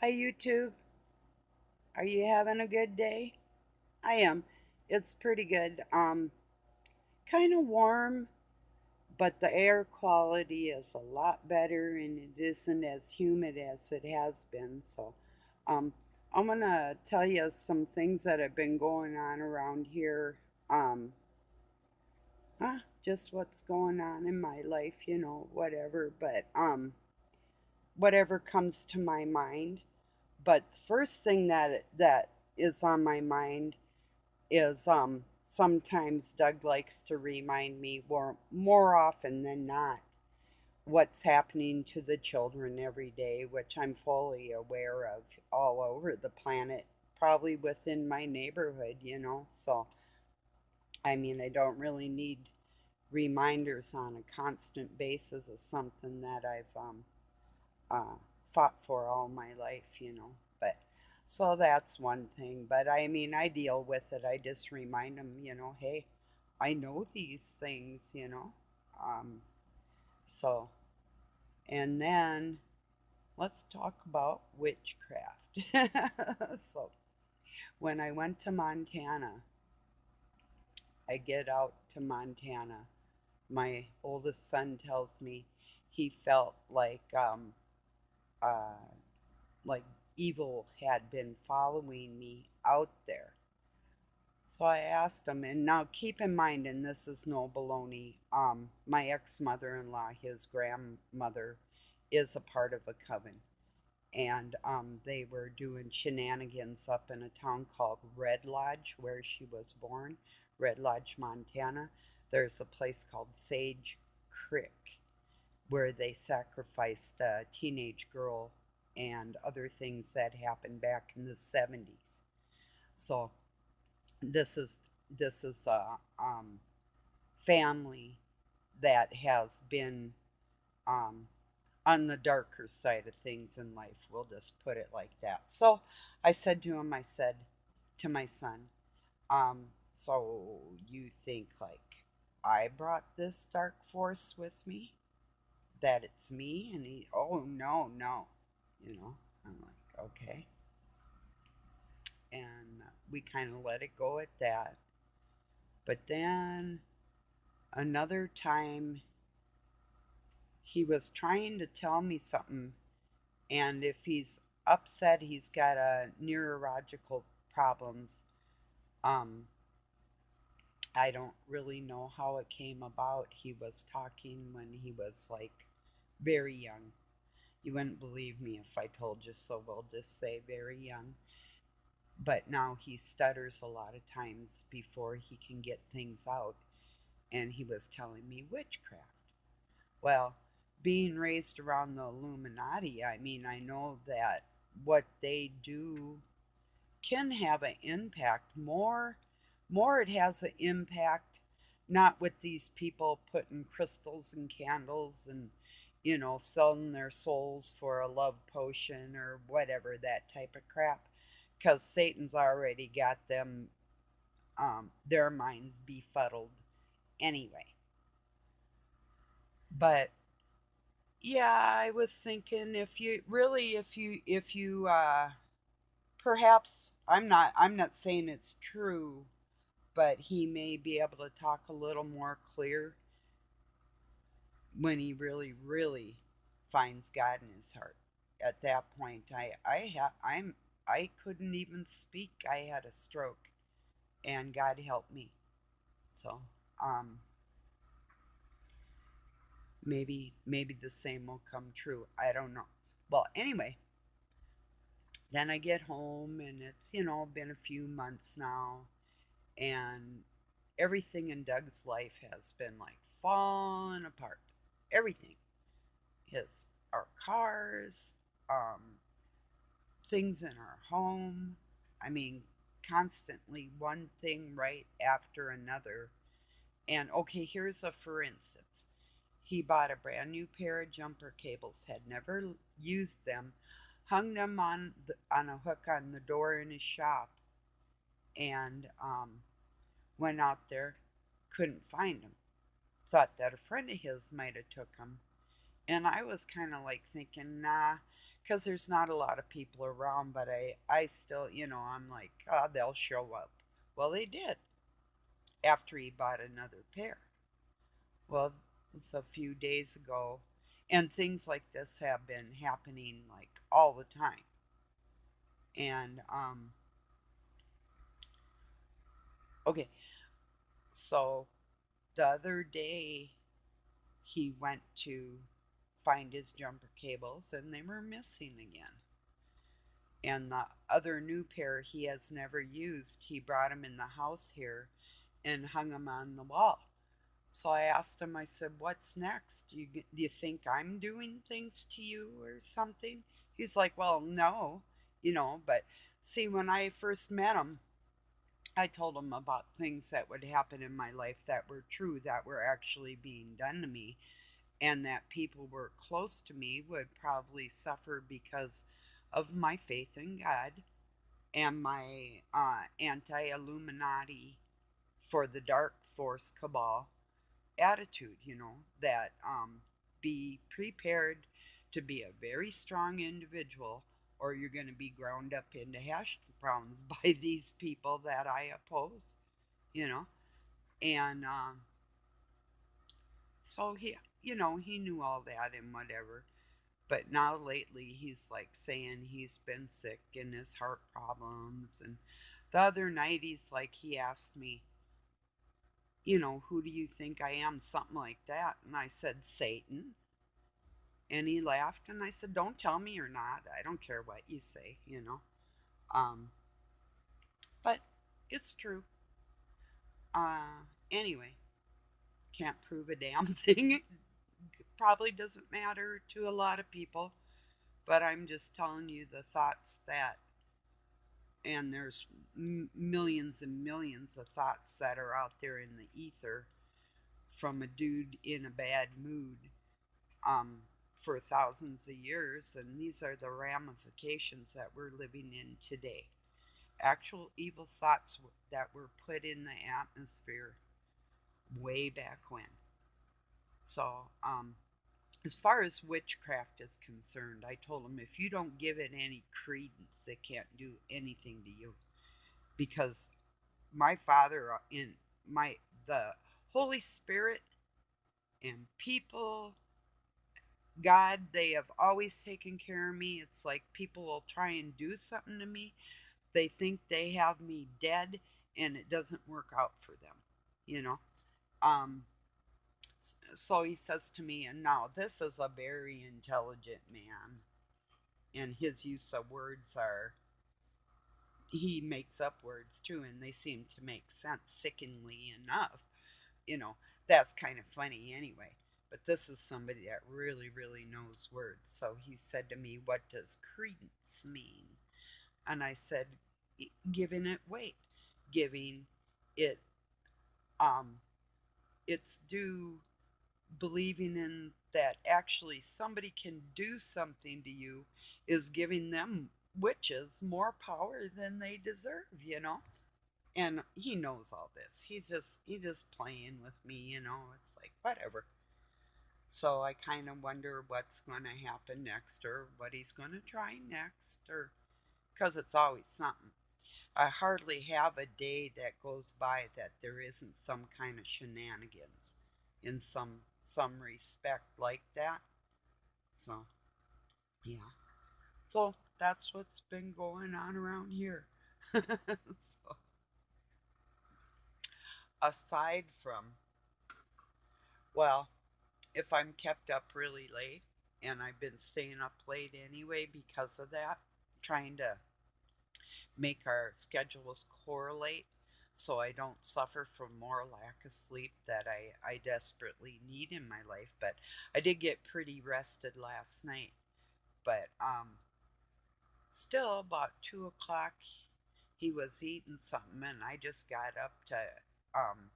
Hi YouTube. Are you having a good day? I am. It's pretty good. Kind of warm, but the air quality is a lot better and it isn't as humid as it has been. So, um, I'm gonna tell you some things that have been going on around here. Um, just what's going on in my life, whatever. But whatever comes to my mind. But the first thing that is on my mind is sometimes Doug likes to remind me more often than not what's happening to the children every day, which I'm fully aware of all over the planet, probably within my neighborhood. So I mean, I don't really need reminders on a constant basis of something that I've uh, fought for all my life. But so that's one thing. But I mean, I deal with it. I just remind them, hey, I know these things. Um, so, and then let's talk about witchcraft. So, when I went to Montana, I get out to Montana. My oldest son tells me he felt uh, like evil had been following me out there. So I asked him, and now keep in mind, and this is no baloney, my ex mother in law, his grandmother, is a part of a coven. And they were doing shenanigans up in a town called Red Lodge, where she was born, Red Lodge, Montana. There's a place called Sage Creek where they sacrificed a teenage girl and other things that happened back in the 70s. So this is this is a family that has been um, on the darker side of things in life. We'll just put it like that. So I said to him, I said to my son, so you think like I brought this dark force with me? That it's me? And he, oh no, no. I'm like, okay. And we kind of let it go at that. But then another time he was trying to tell me something, and if he's upset, he's got a neurological problems. Um, I don't really know how it came about. He was talking when he was like very young. You wouldn't believe me if I told you, so we'll just say very young. But now he stutters a lot of times before he can get things out. And he was telling me witchcraft. Well, being raised around the Illuminati, I mean, I know that what they do can have an impact. More it has an impact not with these people putting crystals and candles and selling their souls for a love potion or whatever, that type of crap, because Satan's already got them, their minds befuddled anyway. But yeah, I was thinking, if you perhaps, I'm not saying it's true, but he may be able to talk a little more clear when he really finds God in his heart. At that point, I couldn't even speak. I had a stroke, and God helped me. So, um, maybe the same will come true. I don't know. Well, anyway, then I get home, and it's been a few months now, and everything in Doug's life has been like falling apart. Everything. His our cars, um, things in our home. I mean, constantly one thing right after another. And okay, here's a for instance. He bought a brand new pair of jumper cables, had never used them, hung them on a hook on the door in his shop, and went out there, couldn't find them. Thought that a friend of his might have took them, and I was kind of like thinking, nah, because there's not a lot of people around, but I still, I'm like, oh, they'll show up. Well, they did after he bought another pair. Well, it's a few days ago, and things like this have been happening like all the time. And okay, so the other day he went to find his jumper cables and they were missing again. And the other new pair he has never used, he brought them in the house here and hung them on the wall. So I asked him, I said, what's next? Do you think I'm doing things to you or something? He's like, well, no, but see, when I first met him, I told him about things that would happen in my life that were true, that were actually being done to me, and that people were close to me would probably suffer because of my faith in God and my anti Illuminati for the dark force cabal attitude, that be prepared to be a very strong individual or you're going to be ground up into hash browns by these people that I oppose, you know. And so he knew all that and whatever. But now lately he's like saying he's been sick and his heart problems. And the other night he asked me, who do you think I am? Something like that. And I said, Satan. And he laughed and I said, don't tell me you're not. I don't care what you say. Um, but it's true. Anyway, can't prove a damn thing. It probably doesn't matter to a lot of people. But I'm just telling you the thoughts that, and there's millions and millions of thoughts that are out there in the ether from a dude in a bad mood um, for thousands of years, and these are the ramifications that we're living in today. Actual evil thoughts that were put in the atmosphere way back when. So, as far as witchcraft is concerned, I told him if you don't give it any credence, it can't do anything to you. Because my father in my the Holy Spirit and people, God, they have always taken care of me. It's like people will try and do something to me. They think they have me dead and it doesn't work out for them, you know. Um so he says to me, and now this is a very intelligent man, and his use of words are, he makes up words too, and they seem to make sense, sickeningly enough. You know, that's kind of funny anyway. But this is somebody that really, really knows words. So he said to me, what does credence mean? And I said, giving it weight, giving it um, its due, believing in that actually somebody can do something to you is giving them witches more power than they deserve. And he knows all this. He's just playing with me. It's like whatever. So I kind of wonder what's going to happen next, or what he's going to try next, or because it's always something. I hardly have a day that goes by that there isn't some kind of shenanigans in some respect like that. So yeah. So that's what's been going on around here. So aside from, well, if I'm kept up really late, and I've been staying up late anyway because of that, trying to make our schedules correlate so I don't suffer from more lack of sleep that I desperately need in my life. But I did get pretty rested last night. But still, about 2 o'clock, he was eating something, and I just got up to um,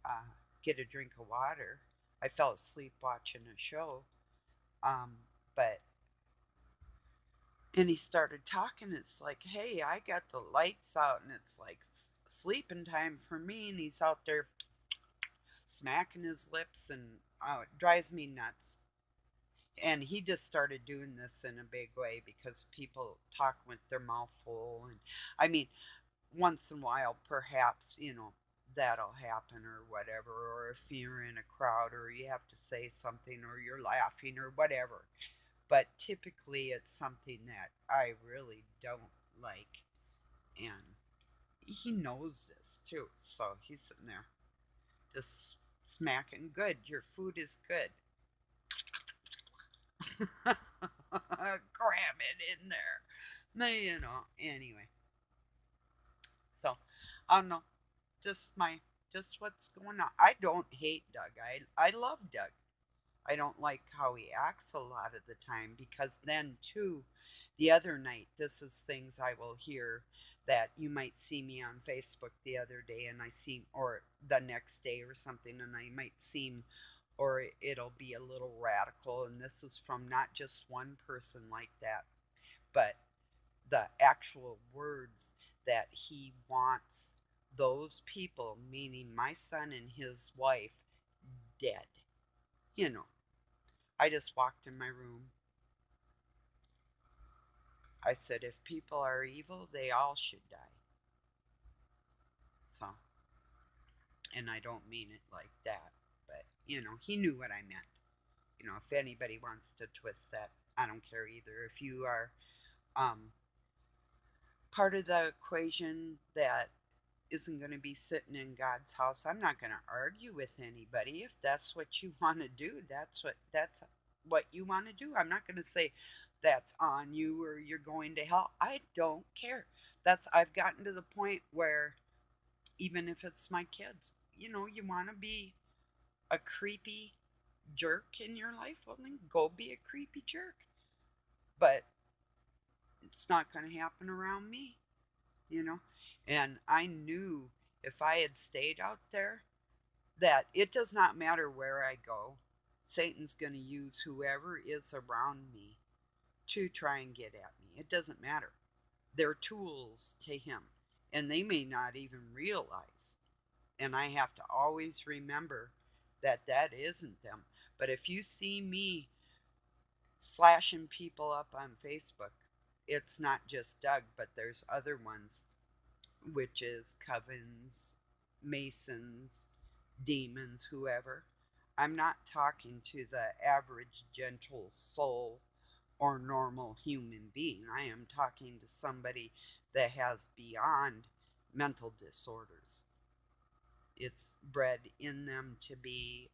uh, get a drink of water. I fell asleep watching a show. Um, but and he started talking. It's like, hey, I got the lights out, and it's like sleeping time for me. And he's out there smacking his lips, and it drives me nuts. And he just started doing this in a big way because people talk with their mouth full. And I mean, once in a while, perhaps, that'll happen or whatever. Or if you're in a crowd or you have to say something or you're laughing or whatever. But typically, it's something that I really don't like. And he knows this too. So he's sitting there just smacking. Good. Your food is good. Cram it in there. No, anyway. So, I don't know. Just just what's going on. I don't hate Doug. I love Doug. I don't like how he acts a lot of the time because then, too, the other night, this is things I will hear that you might see me on Facebook the other day and I seem, or the next day or something, and I might seem, or it'll be a little radical. And this is from not just one person like that, but the actual words that he wants those people, meaning my son and his wife, dead. You know, I just walked in my room. I said, if people are evil, they all should die. So, and I don't mean it like that, but, he knew what I meant. If anybody wants to twist that, I don't care either. If you are um, part of the equation that isn't going to be sitting in God's house, I'm not going to argue with anybody. If that's what you want to do, that's what you want to do. I'm not going to say that's on you or you're going to hell. I don't care. That's I've gotten to the point where even if it's my kids, you want to be a creepy jerk in your life, well then go be a creepy jerk. But it's not going to happen around me, you know. And I knew if I had stayed out there that it does not matter where I go, Satan's going to use whoever is around me to try and get at me. It doesn't matter. They're tools to him, and they may not even realize. And I have to always remember that that isn't them. But if you see me slashing people up on Facebook, it's not just Doug, but there's other ones, witches, covens, masons, demons, whoever. I'm not talking to the average gentle soul or normal human being. I am talking to somebody that has beyond mental disorders. It's bred in them to be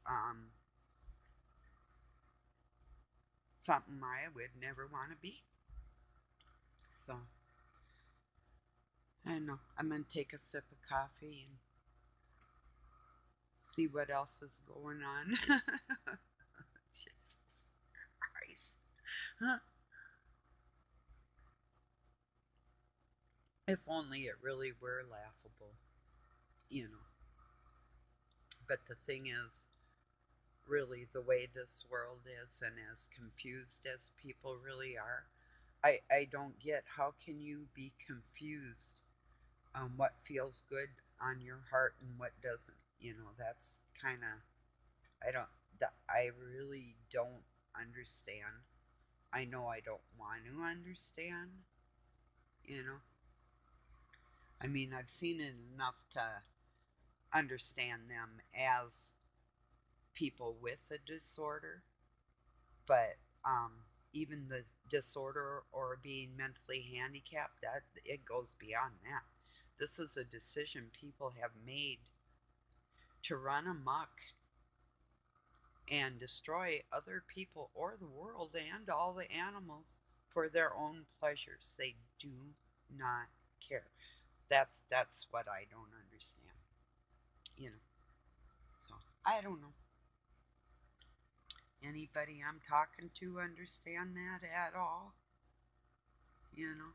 something I would never want to be. So, I don't know. I'm going to take a sip of coffee and see what else is going on. Jesus Christ. Huh. If only it really were laughable, you know. But the thing is, really, the way this world is and as confused as people really are, I don't get how can you be confused on what feels good on your heart and what doesn't. That's kind of, I don't, I really don't understand. I know I don't want to understand, you know. I mean, I've seen it enough to understand them as people with a disorder, but even the disorder or being mentally handicapped, that it goes beyond that. This is a decision people have made to run amok and destroy other people or the world and all the animals for their own pleasures. They do not care. That's what I don't understand. You know. So I don't know. Anybody I'm talking to understand that at all? You know,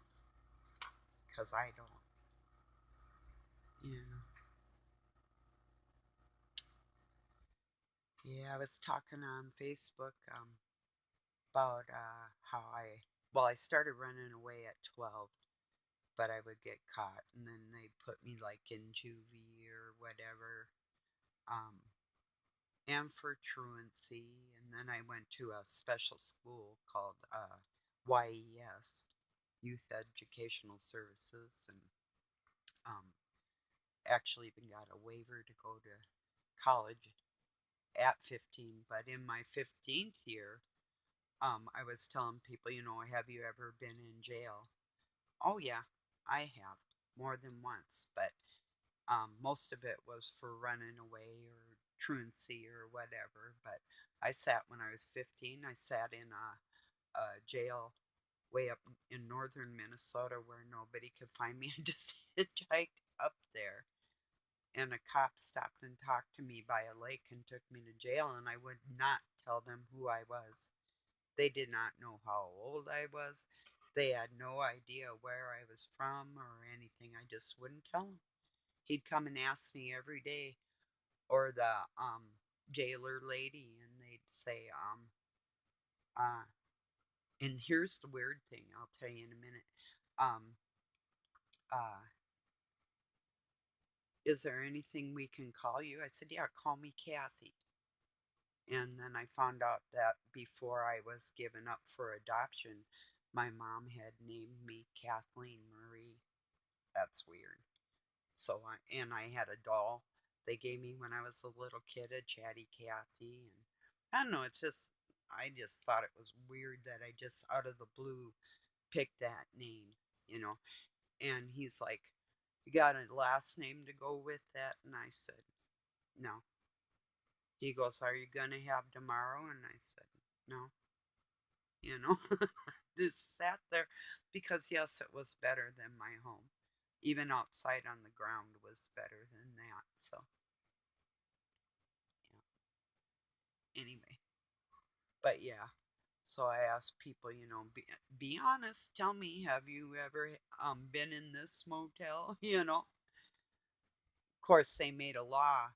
because I don't. You know. Yeah, I was talking on Facebook about how I started running away at 12, but I would get caught and then they put me like in juvie or whatever. Um, and for truancy. And then I went to a special school called YES, Youth Educational Services, and um, actually even got a waiver to go to college at 15. But in my 15th year, I was telling people, have you ever been in jail? Oh, yeah, I have more than once, but most of it was for running away or truancy or whatever. But I sat when I was 15, I sat in a jail way up in northern Minnesota where nobody could find me. I just hitchhiked up there. And a cop stopped and talked to me by a lake and took me to jail, and I would not tell them who I was. They did not know how old I was. They had no idea where I was from or anything. I just wouldn't tell them. He'd come and ask me every day, or the jailer lady, and they'd say, uh, and here's the weird thing, I'll tell you in a minute. Um, uh, is there anything we can call you? I said, yeah, call me Kathy. And then I found out that before I was given up for adoption, my mom had named me Kathleen Marie. That's weird. So I had a doll they gave me when I was a little kid, a Chatty Cathy, and I don't know. I just thought it was weird that I just out of the blue picked that name, you know. And he's like, "You got a last name to go with that?" And I said, "No." He goes, "Are you gonna have tomorrow?" And I said, "No." You know, just sat there because yes, it was better than my home. Even outside on the ground was better than that. So yeah. Anyway, but yeah. So I asked people, be honest. Tell me, have you ever been in this motel? Of course, they made a law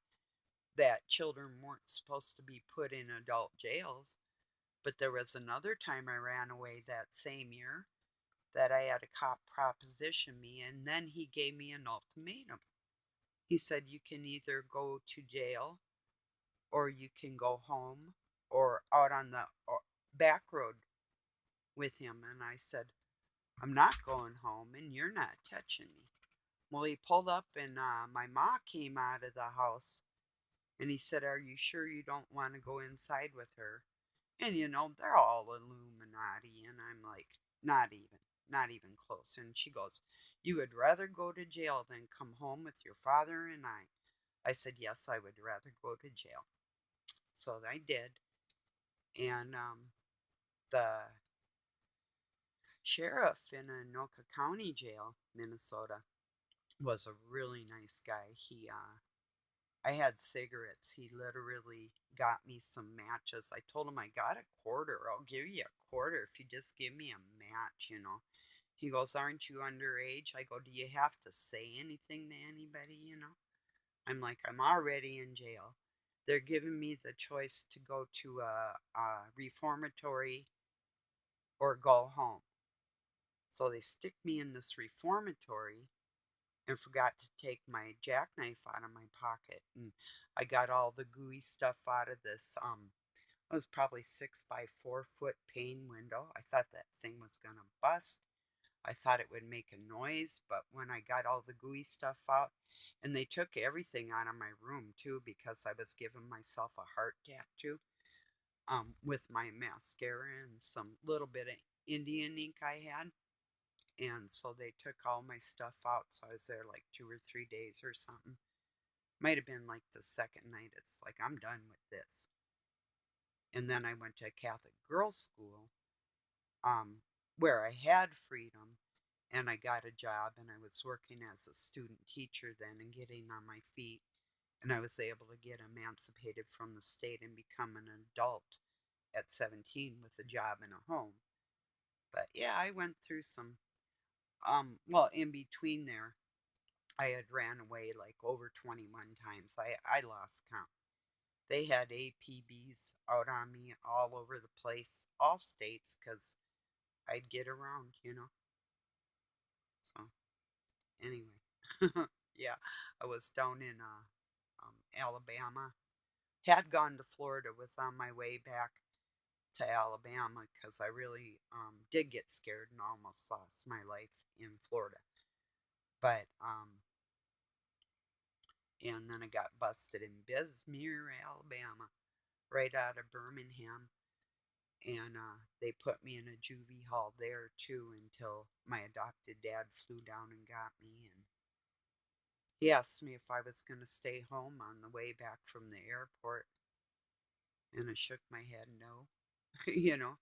that children weren't supposed to be put in adult jails. But there was another time I ran away that same year that I had a cop proposition me, and then he gave me an ultimatum. He said, you can either go to jail or you can go home or out on the back road with him. And I said, I'm not going home and you're not touching me. Well, he pulled up and my ma came out of the house and he said, are you sure you don't want to go inside with her? And they're all Illuminati. And I'm like, not even close. And she goes, you would rather go to jail than come home with your father and I. I said, yes, I would rather go to jail. So I did. And the sheriff in Anoka County Jail, Minnesota, was a really nice guy. I had cigarettes. He literally got me some matches. I told him I got a quarter. I'll give you a quarter if you just give me a match. He goes, aren't you underage? I go, do you have to say anything to anybody? I'm like, I'm already in jail. They're giving me the choice to go to a reformatory or go home. So they stick me in this reformatory and forgot to take my jackknife out of my pocket. And I got all the gooey stuff out of this. It was probably 6 by 4 foot pane window. I thought that thing was going to bust. I thought it would make a noise, but when I got all the gooey stuff out, and they took everything out of my room too because I was giving myself a heart tattoo with my mascara and some little bit of Indian ink I had. And so they took all my stuff out. So I was there like 2 or 3 days or something. Might have been like the second night. It's like, I'm done with this. And then I went to a Catholic girls' school um, where I had freedom and I got a job and I was working as a student teacher then and getting on my feet. And I was able to get emancipated from the state and become an adult at 17 with a job and a home. But yeah, I went through some, well, in between there, I had ran away like over 21 times. I lost count. They had APBs out on me all over the place, all states, because I'd get around. So, anyway, yeah, I was down in Alabama Had gone to Florida, was on my way back to Alabama because I really did get scared and almost lost my life in Florida. But, and then I got busted in Bismuth, Alabama, right out of Birmingham. And they put me in a juvie hall there too until my adopted dad flew down and got me. And he asked me if I was going to stay home on the way back from the airport. And I shook my head no, you know.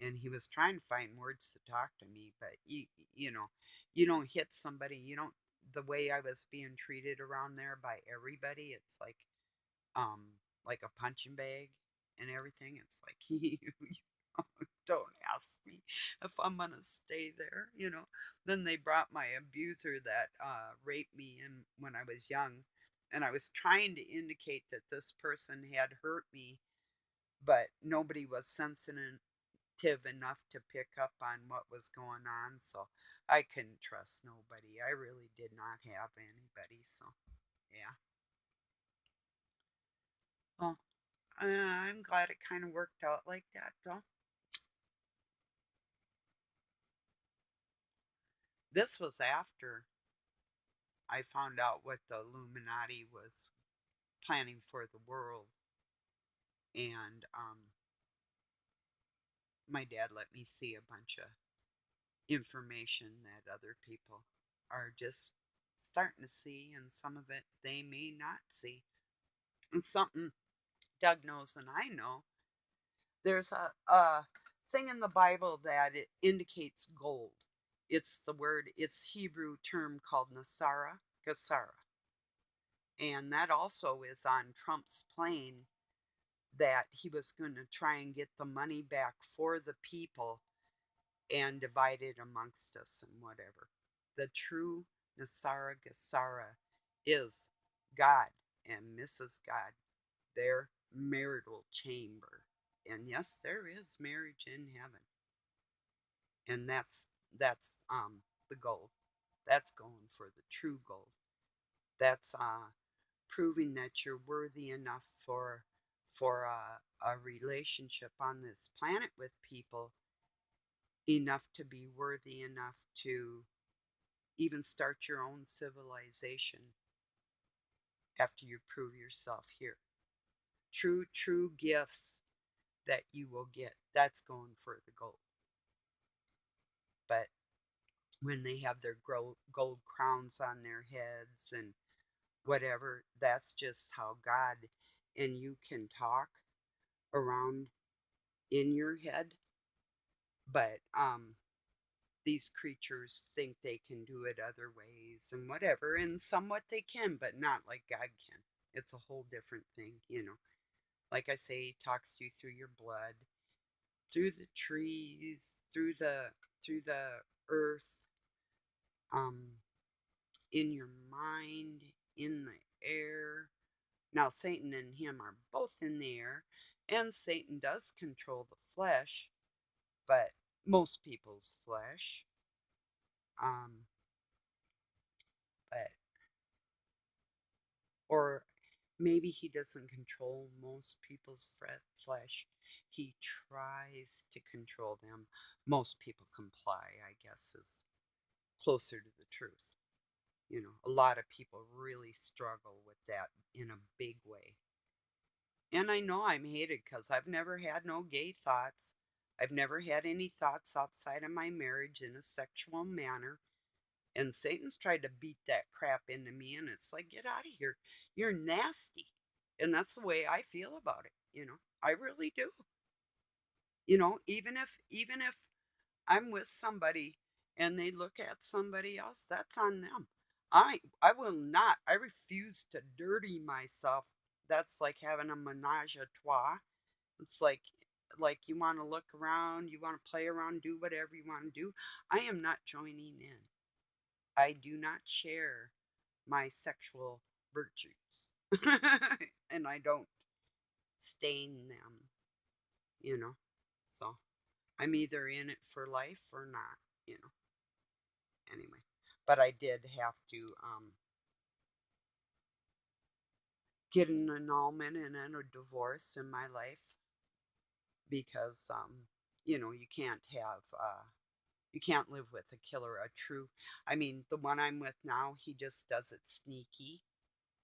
And he was trying to find words to talk to me, but you know, you don't hit somebody, you don't, the way I was being treated around there by everybody, it's um like a punching bag and everything. It's like you don't ask me if I'm gonna stay there, you know. Then they brought my abuser that raped me in when I was young, and I was trying to indicate that this person had hurt me, but nobody was sensitive enough to pick up on what was going on, so I couldn't trust nobody. I really did not have anybody, so yeah. Well, I'm glad it kind of worked out like that, though. This was after I found out what the Illuminati was planning for the world, and my dad let me see a bunch of information that other people are just starting to see, and some of it they may not see. And something Doug knows and I know, there's a thing in the Bible that it indicates gold. It's the word, it's Hebrew term called Nasara, Gasara. And that also is on Trump's plane, that he was going to try and get the money back for the people and divide it amongst us and whatever. The true Nasara Gasara is God and Mrs. God, their marital chamber. And yes, there is marriage in heaven. And that's the goal. That's going for the true goal. That's proving that you're worthy enough for a relationship on this planet with people, enough to be worthy enough to even start your own civilization after you prove yourself here. True gifts that you will get. That's going for the gold. But when they have their gold crowns on their heads and whatever, that's just how God, and you can talk around in your head, but these creatures think they can do it other ways and whatever, and somewhat they can, but not like God can. It's a whole different thing, you know. Like I say, he talks to you through your blood, through the trees, through the earth, um, in your mind, in the air. Now, Satan and him are both in the air, and Satan does control the flesh, but most people's flesh. Um, but or maybe he doesn't control most people's flesh. He tries to control them. Most people comply, I guess, is closer to the truth. You know, a lot of people really struggle with that in a big way. And I know I'm hated because I've never had no gay thoughts. I've never had any thoughts outside of my marriage in a sexual manner. And Satan's tried to beat that crap into me, and it's like, get out of here. You're nasty. And that's the way I feel about it, you know. I really do. You know, even if I'm with somebody and they look at somebody else, that's on them. I will not. I refuse to dirty myself. That's like having a menage a trois. It's like you want to look around, you want to play around, do whatever you want to do. I am not joining in. I do not share my sexual virtues. And I don't stain them, you know. So I'm either in it for life or not, you know. Anyway, but I did have to get an annulment and then a divorce in my life because you can't have you can't live with a killer. A true, I mean, the one I'm with now, he just does it sneaky,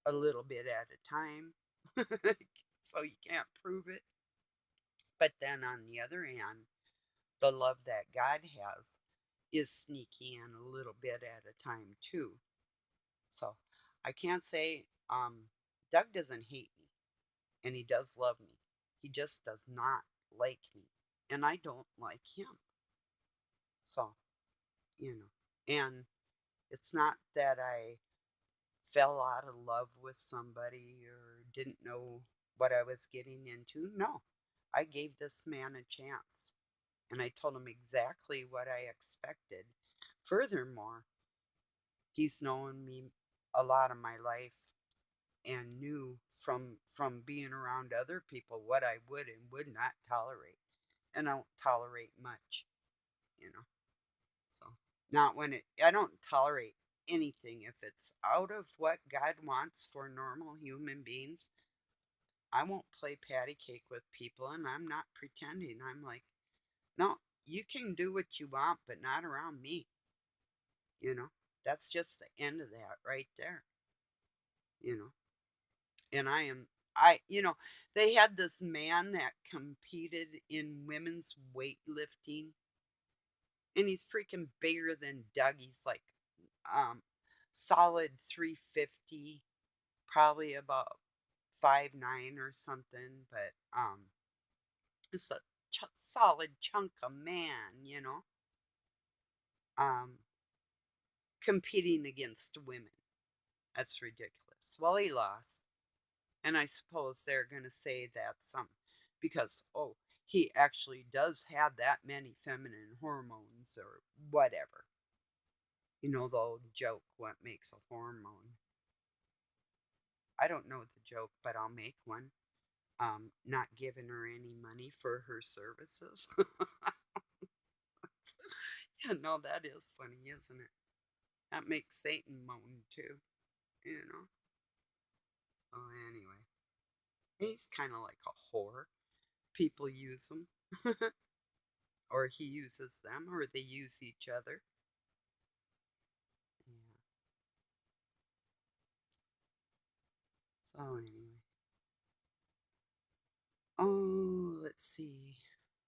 a little bit at a time, so you can't prove it. But then on the other hand, the love that God has is sneaky and a little bit at a time too. So I can't say Doug doesn't hate me, and he does love me. He just does not like me, and I don't like him. So, and it's not that I fell out of love with somebody or didn't know what I was getting into. No, I gave this man a chance, and I told him exactly what I expected. Furthermore, he's known me a lot of my life and knew from being around other people what I would and would not tolerate. And I don't tolerate much, you know. So not when I don't tolerate anything if it's out of what God wants for normal human beings. I won't play patty cake with people, and I'm not pretending. I'm like, no, you can do what you want, but not around me. You know, that's just the end of that right there. You know, and they had this man that competed in women's weightlifting, and he's freaking bigger than Doug. He's like um solid 350, probably about 5'9" or something, but it's a solid chunk of man, um competing against women. That's ridiculous. Well, he lost. And I suppose they're going to say that some because, oh, he actually does have that many feminine hormones or whatever. You know, the old joke, what makes a hormone? I don't know the joke, but I'll make one. Not giving her any money for her services. Yeah, no, that is funny, isn't it? That makes Satan moan too, you know? So, anyway, he's kind of like a whore. People use him. Or he uses them, or they use each other. Yeah. So anyway, oh, let's see,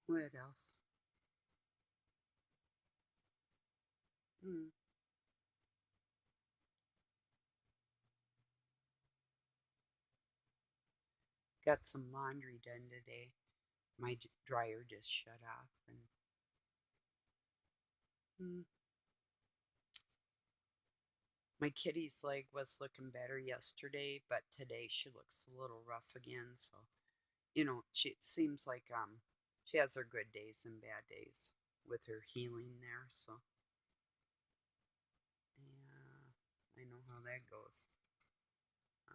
what else? Hmm. Got some laundry done today. My dryer just shut off, and hmm, my kitty's leg was looking better yesterday, but today she looks a little rough again. So she it seems like she has her good days and bad days with her healing there. So yeah, I know how that goes. Uh,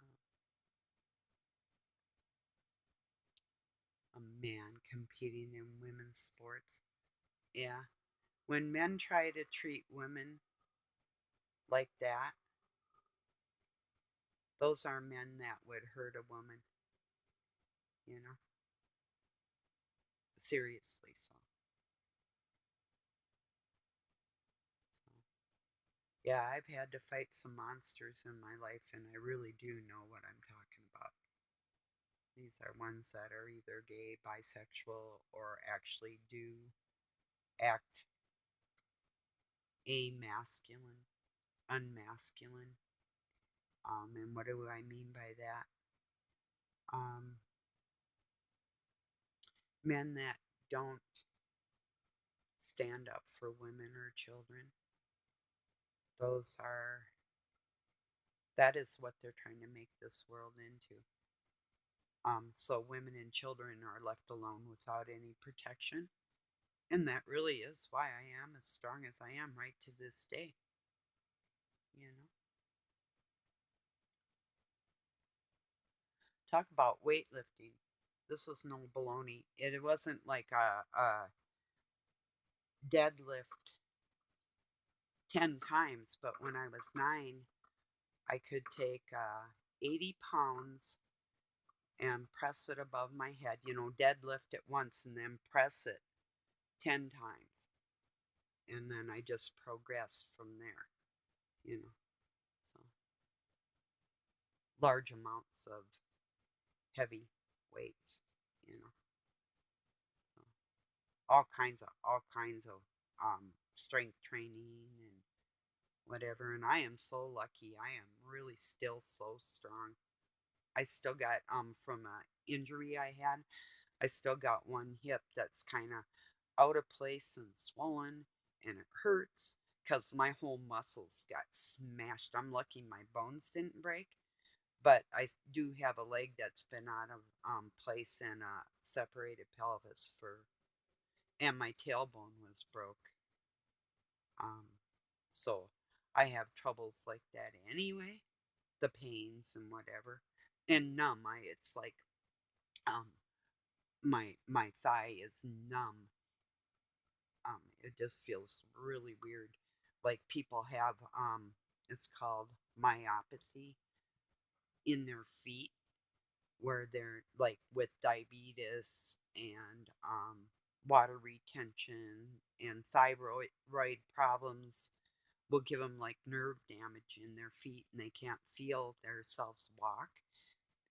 a man competing in women's sports. Yeah. When men try to treat women like that, those are men that would hurt a woman, you know? Seriously. So, yeah, I've had to fight some monsters in my life, and I really do know what I'm talking about. These are ones that are either gay, bisexual, or actually do act amasculine, unmasculine. And what do I mean by that? Um, Men that don't stand up for women or children. Those are, that is what they're trying to make this world into. So women and children are left alone without any protection. And that really is why I am as strong as I am right to this day. You know, talk about weightlifting. This was no baloney. It wasn't like a deadlift 10 times, but when I was 9, I could take 80 pounds and press it above my head. You know, deadlift it once and then press it 10 times. And then I just progressed from there, you know. So large amounts of heavy weights, you know. So all kinds of strength training and whatever. And I am so lucky. I am really still so strong. I still got from a injury I had. I still got one hip that's kind of out of place and swollen, and it hurts because my whole muscles got smashed. I'm lucky my bones didn't break, but I do have a leg that's been out of place and a separated pelvis for, and my tailbone was broke. Um, so I have troubles like that anyway, the pains and whatever, and numb. It's like um, my thigh is numb. It just feels really weird. Like people have it's called myopathy in their feet, where they're like with diabetes and water retention and thyroid problems will give them like nerve damage in their feet and they can't feel themselves walk,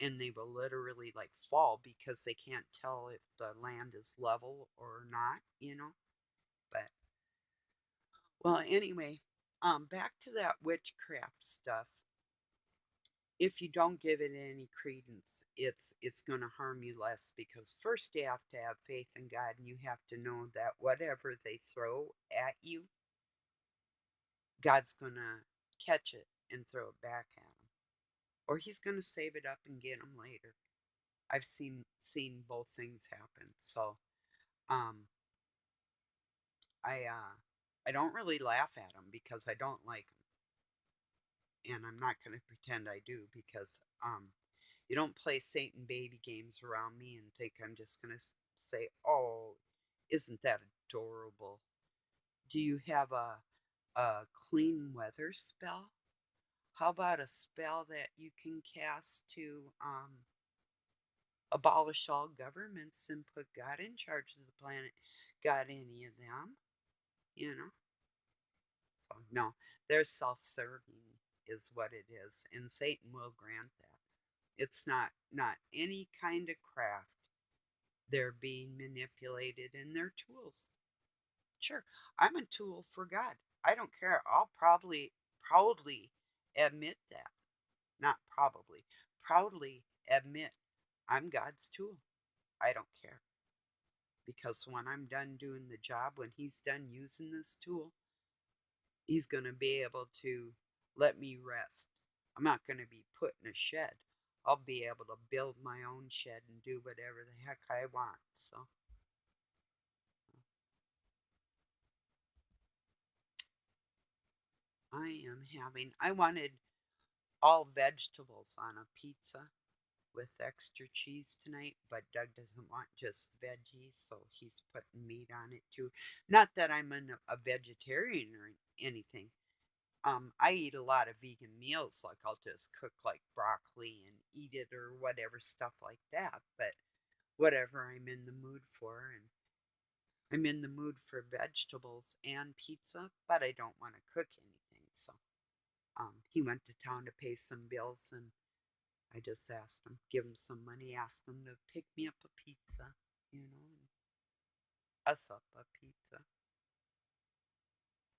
and they will literally like fall because they can't tell if the land is level or not, you know. But well, anyway, back to that witchcraft stuff. If you don't give it any credence, it's going to harm you less, because first you have to have faith in God, and you have to know that whatever they throw at you, God's going to catch it and throw it back at them, or He's going to save it up and get them later. I've seen both things happen. So um, I don't really laugh at them because I don't like them, and I'm not going to pretend I do, because you don't play Satan baby games around me and think I'm just going to say, "Oh, isn't that adorable? Do you have a clean weather spell? How about a spell that you can cast to abolish all governments and put God in charge of the planet? Got any of them? You know?" So, no, they're self serving, is what it is. And Satan will grant that. It's not any kind of craft. They're being manipulated in their tools. Sure, I'm a tool for God. I don't care. I'll probably proudly admit that. Not probably. Proudly admit I'm God's tool. I don't care. Because when I'm done doing the job, when He's done using this tool, He's going to be able to let me rest. I'm not going to be put in a shed. I'll be able to build my own shed and do whatever the heck I want. So I wanted all vegetables on a pizza with extra cheese tonight, but Doug doesn't want just veggies, so he's putting meat on it too. Not that I'm a vegetarian or anything. I eat a lot of vegan meals, like I'll just cook like broccoli and eat it or whatever, stuff like that. But whatever I'm in the mood for, and I'm in the mood for vegetables and pizza, but I don't want to cook anything. So he went to town to pay some bills, and I just asked him, give him some money, asked him to pick me up a pizza, you know, and us up a pizza.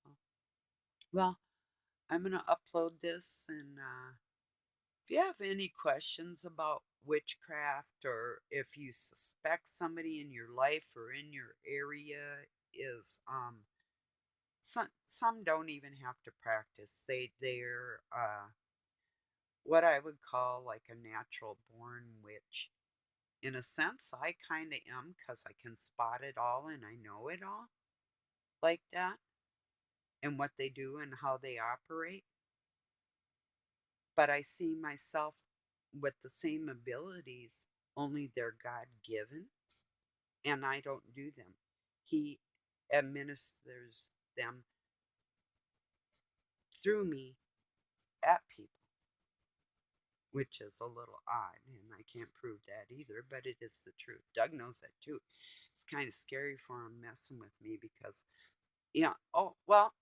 So, well, I'm going to upload this, and if you have any questions about witchcraft, or if you suspect somebody in your life or in your area is some don't even have to practice. They're what I would call like a natural born witch. In a sense, I kind of am, because I can spot it all and I know it all like that, and what they do and how they operate. But I see myself with the same abilities, only they're God given, and I don't do them. He administers them through me at people. which is a little odd, and I can't prove that either, but it is the truth. Doug knows that too. It's kind of scary for him messing with me because, yeah. Oh well,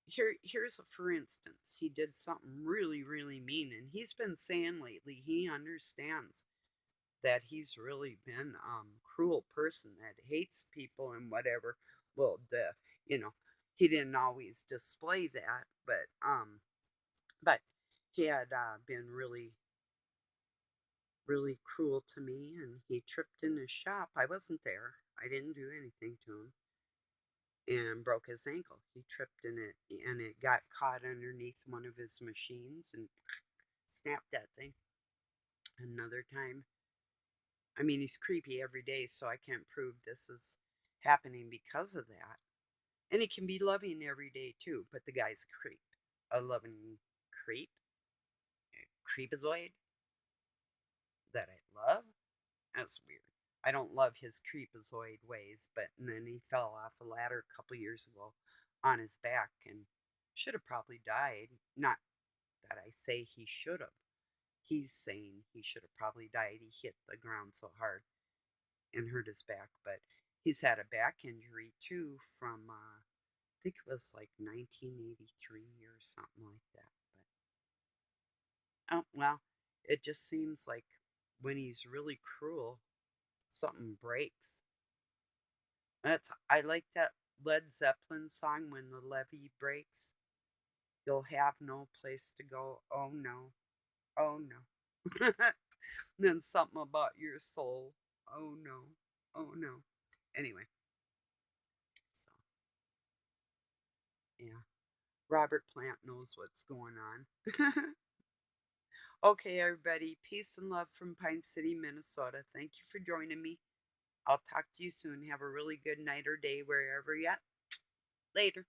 here's a for instance. He did something really really mean, and he's been saying lately he understands that he's really been cruel person that hates people and whatever. Well, you know, he didn't always display that, but he had been really really cruel to me, and he tripped in his shop. I wasn't there. I didn't do anything to him, and broke his ankle. He tripped in it, and it got caught underneath one of his machines and snapped that thing. Another time, I mean, he's creepy every day, so I can't prove this is happening because of that. And he can be loving every day too, but the guy's a creep. A loving creep, a creepazoid that I love. That's weird. I don't love his creepazoid ways, but and then he fell off a ladder a couple years ago on his back and should have probably died. Not that I say he should have. He's saying he should have probably died. He hit the ground so hard and hurt his back, but he's had a back injury too from I think it was like 1983 or something like that. But oh well, it just seems like when he's really cruel, something breaks. That's I like that Led Zeppelin song when the levee breaks. You'll have no place to go. Oh no. Oh no. Then something about your soul. Oh no. Oh no. Anyway, so yeah. Robert Plant knows what's going on. Okay, everybody. Peace and love from Pine City, Minnesota. Thank you for joining me. I'll talk to you soon. Have a really good night or day wherever you're at. Later.